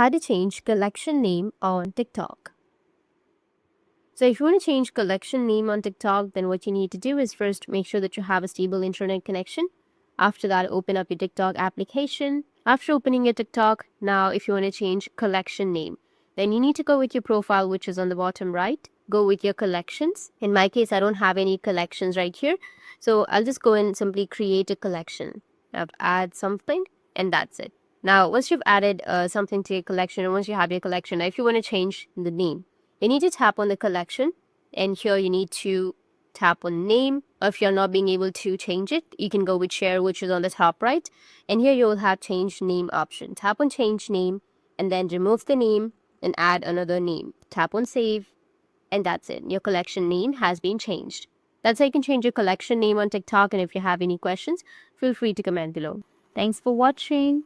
how to change collection name on TikTok. So if you want to change collection name on TikTok, then what you need to do is first make sure that you have a stable internet connection. After that, open up your TikTok application. After opening your TikTok, now if you want to change collection name, then you need to go with your profile, which is on the bottom right. Go with your collections. In my case, I don't have any collections right here. So I'll just go and simply create a collection. I have to add something, and that's it. Now, once you've added something to your collection, and once you have your collection, now if you want to change the name, you need to tap on the collection, and here you need to tap on name. Or if you're not being able to change it, you can go with share, which is on the top right, and here you will have change name option. Tap on change name and then remove the name and add another name. Tap on save, and that's it. Your collection name has been changed. That's how you can change your collection name on TikTok, and if you have any questions, feel free to comment below. Thanks for watching.